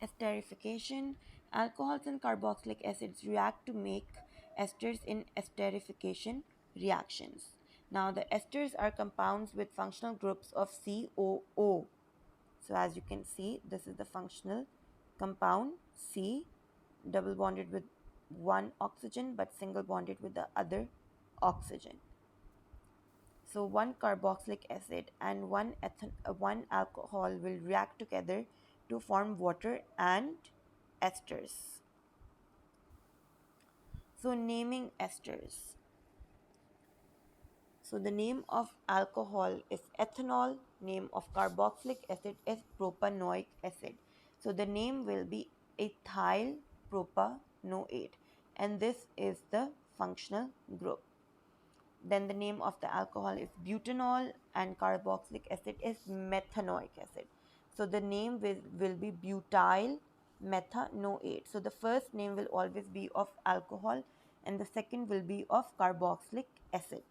Esterification. Alcohols and carboxylic acids react to make esters in esterification reactions. Now, the esters are compounds with functional groups of COO. So, as you can see, this is the functional compound C, double bonded with one oxygen but single bonded with the other oxygen. So one carboxylic acid and one alcohol will react together to form water and esters. So naming esters. So the name of alcohol is ethanol, name of carboxylic acid is propanoic acid. So the name will be ethyl propanoate, and this is the functional group. Then the name of the alcohol is butanol and carboxylic acid is methanoic acid. So the name will be butyl methanoate. So the first name will always be of alcohol and the second will be of carboxylic acid.